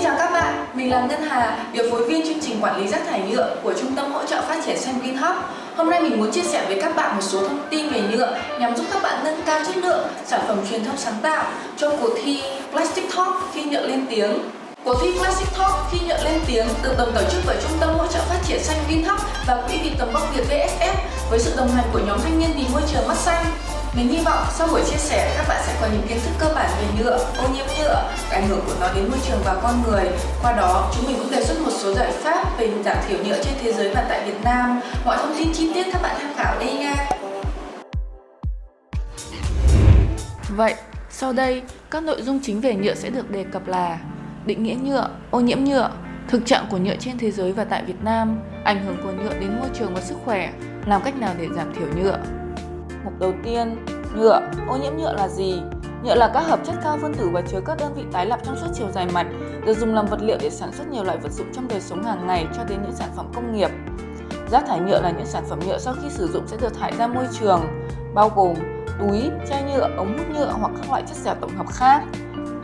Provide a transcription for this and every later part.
chào các bạn, mình là Ngân Hà, điều phối viên chương trình quản lý rác thải nhựa của Trung tâm hỗ trợ phát triển xanh Green Hub. Hôm nay mình muốn chia sẻ với các bạn một số thông tin về nhựa nhằm giúp các bạn nâng cao chất lượng sản phẩm truyền thông sáng tạo trong cuộc thi Plastic Talk khi nhựa lên tiếng. Cuộc thi Plastic Talk khi nhựa lên tiếng được đồng tổ chức bởi Trung tâm hỗ trợ phát triển xanh Green Hub và Quỹ vì tầm vóc Việt VSF với sự đồng hành của nhóm thanh niên vì môi trường mắt xanh. Mình hy vọng sau buổi chia sẻ các bạn sẽ có những kiến thức cơ bản về nhựa, ô nhiễm nhựa, ảnh hưởng của nó đến môi trường và con người. Qua đó, chúng mình cũng đề xuất một số giải pháp về giảm thiểu nhựa trên thế giới và tại Việt Nam. Mọi thông tin chi tiết các bạn tham khảo đây nha. Vậy, sau đây, các nội dung chính về nhựa sẽ được đề cập là định nghĩa nhựa, ô nhiễm nhựa, thực trạng của nhựa trên thế giới và tại Việt Nam, ảnh hưởng của nhựa đến môi trường và sức khỏe, làm cách nào để giảm thiểu nhựa. Mục đầu tiên, nhựa, ô nhiễm nhựa là gì? Nhựa là các hợp chất cao phân tử và chứa các đơn vị tái lập trong suốt chiều dài mạch, được dùng làm vật liệu để sản xuất nhiều loại vật dụng trong đời sống hàng ngày cho đến những sản phẩm công nghiệp. Rác thải nhựa là những sản phẩm nhựa sau khi sử dụng sẽ được thải ra môi trường, bao gồm túi, chai nhựa, ống hút nhựa hoặc các loại chất dẻo tổng hợp khác.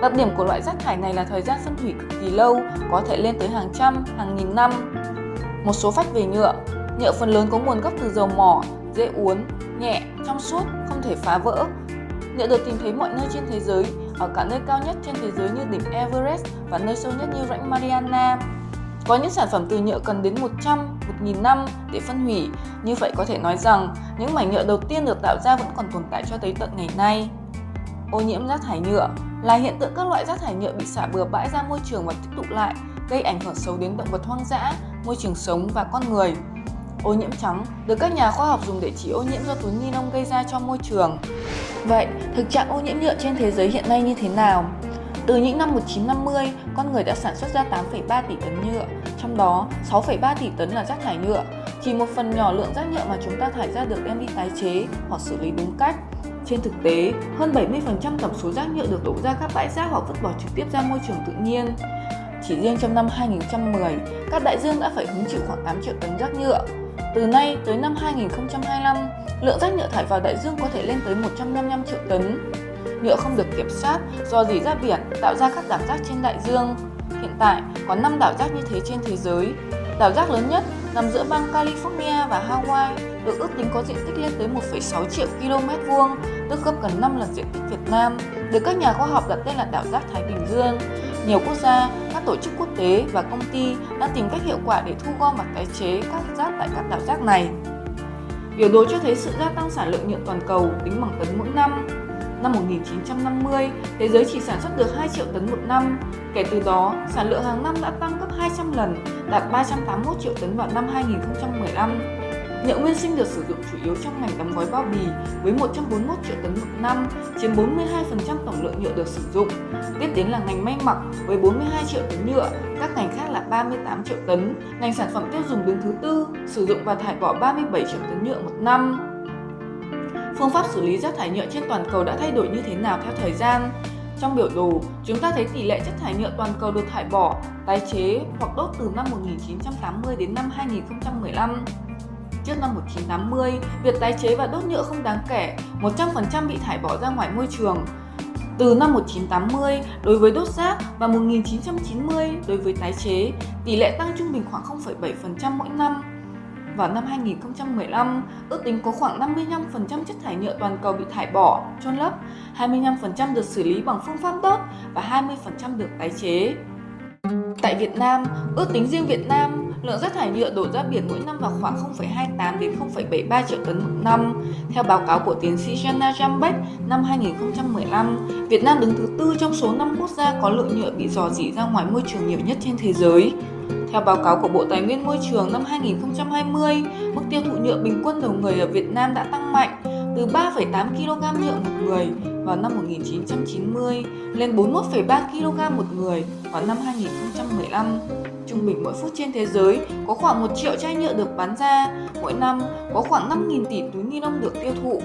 Đặc điểm của loại rác thải này là thời gian phân hủy cực kỳ lâu, có thể lên tới hàng trăm, hàng nghìn năm. Một số fact về nhựa. Nhựa phần lớn có nguồn gốc từ dầu mỏ, dễ uốn, nhẹ, trong suốt, không thể phá vỡ. Nhựa được tìm thấy mọi nơi trên thế giới, ở cả nơi cao nhất trên thế giới như đỉnh Everest và nơi sâu nhất như rãnh Mariana. Có những sản phẩm từ nhựa cần đến 100, 1000 năm để phân hủy. Như vậy có thể nói rằng, những mảnh nhựa đầu tiên được tạo ra vẫn còn tồn tại cho tới tận ngày nay. Ô nhiễm rác thải nhựa là hiện tượng các loại rác thải nhựa bị xả bừa bãi ra môi trường và tích tụ lại, gây ảnh hưởng xấu đến động vật hoang dã, môi trường sống và con người. Ô nhiễm trắng được các nhà khoa học dùng để chỉ ô nhiễm do túi ni lông gây ra cho môi trường. Vậy, thực trạng ô nhiễm nhựa trên thế giới hiện nay như thế nào? Từ những năm 1950, con người đã sản xuất ra 8,3 tỷ tấn nhựa, trong đó 6,3 tỷ tấn là rác thải nhựa. Chỉ một phần nhỏ lượng rác nhựa mà chúng ta thải ra được đem đi tái chế hoặc xử lý đúng cách. Trên thực tế, hơn 70% tổng số rác nhựa được đổ ra các bãi rác hoặc vứt bỏ trực tiếp ra môi trường tự nhiên. Chỉ riêng trong năm 2010, các đại dương đã phải hứng chịu khoảng 8 triệu tấn rác nhựa. Từ nay tới năm 2025, lượng rác nhựa thải vào đại dương có thể lên tới 155 triệu tấn. Nhựa không được kiểm soát, rò rỉ ra biển, tạo ra các đảo rác trên đại dương. Hiện tại, có 5 đảo rác như thế trên thế giới. Đảo rác lớn nhất nằm giữa bang California và Hawaii, được ước tính có diện tích lên tới 1,6 triệu km vuông, tức gấp gần 5 lần diện tích Việt Nam, được các nhà khoa học đặt tên là đảo rác Thái Bình Dương. Nhiều quốc gia, các tổ chức quốc tế và công ty đang tìm cách hiệu quả để thu gom và tái chế các rác tại các đảo rác này. Biểu đồ cho thấy sự gia tăng sản lượng nhựa toàn cầu tính bằng tấn mỗi năm. Năm 1950, thế giới chỉ sản xuất được 2 triệu tấn một năm. Kể từ đó, sản lượng hàng năm đã tăng gấp 200 lần, đạt 381 triệu tấn vào năm 2015. Nhựa nguyên sinh được sử dụng chủ yếu trong ngành đóng gói bao bì với 141 triệu tấn một năm, chiếm 42% tổng lượng nhựa được sử dụng. Tiếp đến là ngành may mặc với 42 triệu tấn nhựa, các ngành khác là 38 triệu tấn. Ngành sản phẩm tiêu dùng đứng thứ tư, sử dụng và thải bỏ 37 triệu tấn nhựa một năm. Phương pháp xử lý rác thải nhựa trên toàn cầu đã thay đổi như thế nào theo thời gian? Trong biểu đồ, chúng ta thấy tỷ lệ chất thải nhựa toàn cầu được thải bỏ, tái chế hoặc đốt từ năm 1980 đến năm 2015. Trước năm 1980, việc tái chế và đốt nhựa không đáng kể, 100% bị thải bỏ ra ngoài môi trường. Từ năm 1980 đối với đốt rác và 1990 đối với tái chế, tỷ lệ tăng trung bình khoảng 0,7% mỗi năm. Vào năm 2015, ước tính có khoảng 55% chất thải nhựa toàn cầu bị thải bỏ, chôn lấp, 25% được xử lý bằng phương pháp đốt và 20% được tái chế. Tại Việt Nam, ước tính riêng Việt Nam, lượng rác thải nhựa đổ ra biển mỗi năm vào khoảng 0,28 đến 0,73 triệu tấn một năm. Theo báo cáo của tiến sĩ Jana Jambek năm 2015, Việt Nam đứng thứ tư trong số 5 quốc gia có lượng nhựa bị rò rỉ ra ngoài môi trường nhiều nhất trên thế giới. Theo báo cáo của Bộ Tài nguyên Môi trường năm 2020, mức tiêu thụ nhựa bình quân đầu người ở Việt Nam đã tăng mạnh từ 3,8 kg nhựa một người vào năm 1990 lên 41,3 kg một người vào năm 2015. Trung bình mỗi phút trên thế giới có khoảng 1 triệu chai nhựa được bán ra, mỗi năm có khoảng 5.000 tỷ túi ni lông được tiêu thụ.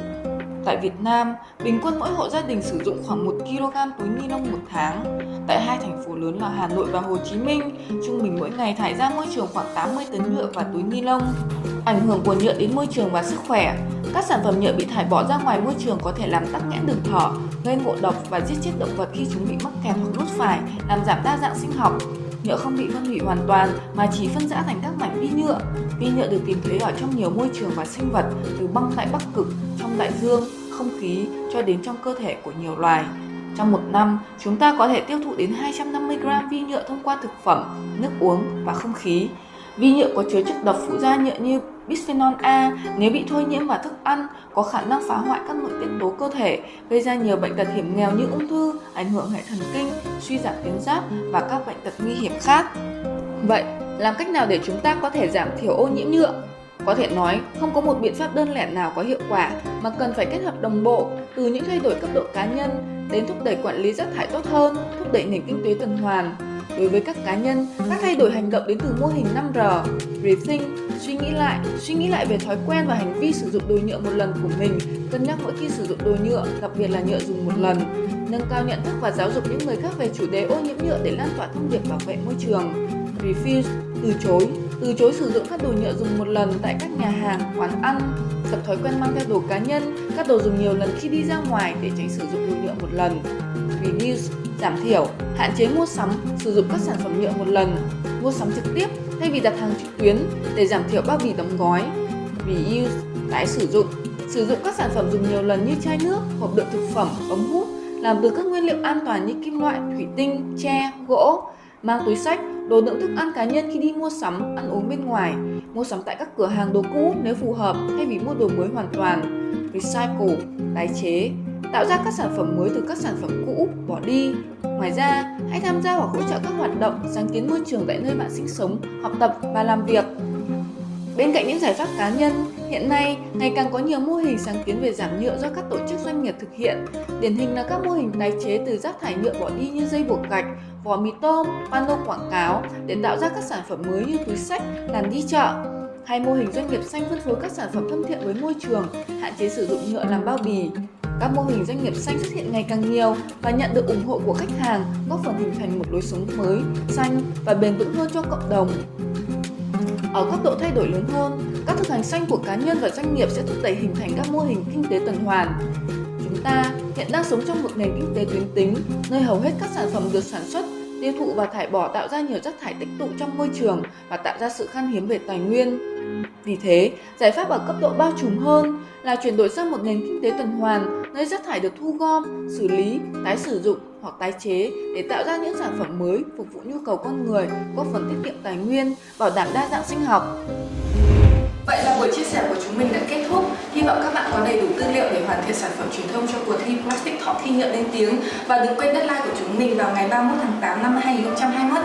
Tại Việt Nam, bình quân mỗi hộ gia đình sử dụng khoảng 1 kg túi ni lông một tháng. Tại hai thành phố lớn là Hà Nội và Hồ Chí Minh, trung bình mỗi ngày thải ra môi trường khoảng 80 tấn nhựa và túi ni lông. Ảnh hưởng của nhựa đến môi trường và sức khỏe. Các sản phẩm nhựa bị thải bỏ ra ngoài môi trường có thể làm tắc nghẽn đường thở, gây ngộ độc và giết chết động vật khi chúng bị mắc kẹt hoặc nuốt phải, làm giảm đa dạng sinh học. nhựa không bị phân hủy hoàn toàn mà chỉ phân rã thành các mảnh vi nhựa. Vi nhựa được tìm thấy ở trong nhiều môi trường và sinh vật, từ băng tại Bắc Cực, trong đại dương, không khí cho đến trong cơ thể của nhiều loài. Trong một năm, chúng ta có thể tiêu thụ đến 250 gram vi nhựa thông qua thực phẩm, nước uống và không khí. Vi nhựa có chứa chất độc phụ gia nhựa như bisphenol A, nếu bị thôi nhiễm vào thức ăn, có khả năng phá hoại các nội tiết tố cơ thể, gây ra nhiều bệnh tật hiểm nghèo như ung thư, ảnh hưởng hệ thần kinh, suy giảm tuyến giáp và các bệnh tật nguy hiểm khác. Vậy, làm cách nào để chúng ta có thể giảm thiểu ô nhiễm nhựa? Có thể nói, không có một biện pháp đơn lẻ nào có hiệu quả mà cần phải kết hợp đồng bộ, từ những thay đổi cấp độ cá nhân đến thúc đẩy quản lý rác thải tốt hơn, thúc đẩy nền kinh tế tuần hoàn. Đối với các cá nhân, các thay đổi hành động đến từ mô hình 5R, Rethink, suy nghĩ lại về thói quen và hành vi sử dụng đồ nhựa một lần của mình, cân nhắc mỗi khi sử dụng đồ nhựa, đặc biệt là nhựa dùng một lần, nâng cao nhận thức và giáo dục những người khác về chủ đề ô nhiễm nhựa để lan tỏa thông điệp bảo vệ môi trường. Refuse, từ chối sử dụng các đồ nhựa dùng một lần tại các nhà hàng, quán ăn, tập thói quen mang theo đồ cá nhân, các đồ dùng nhiều lần khi đi ra ngoài để tránh sử dụng đồ nhựa một lần. Reduce, giảm thiểu, hạn chế mua sắm, sử dụng các sản phẩm nhựa một lần, mua sắm trực tiếp thay vì đặt hàng trực tuyến để giảm thiểu bao bì đóng gói. Reuse, tái sử dụng các sản phẩm dùng nhiều lần như chai nước, hộp đựng thực phẩm, ống hút, làm từ các nguyên liệu an toàn như kim loại, thủy tinh, tre, gỗ. Mang túi xách, đồ đựng thức ăn cá nhân khi đi mua sắm, ăn uống bên ngoài, mua sắm tại các cửa hàng đồ cũ nếu phù hợp thay vì mua đồ mới hoàn toàn. Recycle, tái chế, tạo ra các sản phẩm mới từ các sản phẩm cũ, bỏ đi. Ngoài ra, hãy tham gia hoặc hỗ trợ các hoạt động sáng kiến môi trường tại nơi bạn sinh sống, học tập và làm việc. Bên cạnh những giải pháp cá nhân, hiện nay ngày càng có nhiều mô hình sáng kiến về giảm nhựa do các tổ chức doanh nghiệp thực hiện. Điển hình là các mô hình tái chế từ rác thải nhựa bỏ đi như dây buộc gạch, vỏ mì tôm, pano quảng cáo để tạo ra các sản phẩm mới như túi xách, làn đi chợ. Hay mô hình doanh nghiệp xanh phân phối các sản phẩm thân thiện với môi trường, hạn chế sử dụng nhựa làm bao bì. Các mô hình doanh nghiệp xanh xuất hiện ngày càng nhiều và nhận được ủng hộ của khách hàng, góp phần hình thành một lối sống mới, xanh và bền vững hơn cho cộng đồng. Ở góc độ thay đổi lớn hơn, các thực hành xanh của cá nhân và doanh nghiệp sẽ thúc đẩy hình thành các mô hình kinh tế tuần hoàn. Chúng ta hiện đang sống trong một nền kinh tế tuyến tính, nơi hầu hết các sản phẩm được sản xuất, tiêu thụ và thải bỏ tạo ra nhiều rác thải tích tụ trong môi trường và tạo ra sự khan hiếm về tài nguyên. Vì thế, giải pháp ở cấp độ bao trùm hơn là chuyển đổi sang một nền kinh tế tuần hoàn, nơi rác thải được thu gom, xử lý, tái sử dụng hoặc tái chế để tạo ra những sản phẩm mới phục vụ nhu cầu con người, góp phần tiết kiệm tài nguyên, bảo đảm đa dạng sinh học. Vậy là buổi chia sẻ của chúng mình đã kết thúc. Hy vọng các bạn có đầy đủ tư liệu để hoàn thiện sản phẩm truyền thông cho cuộc thi Plastic Talk thi nhựa lên tiếng. Và đừng quên deadline của chúng mình vào ngày 31 tháng 8 năm 2021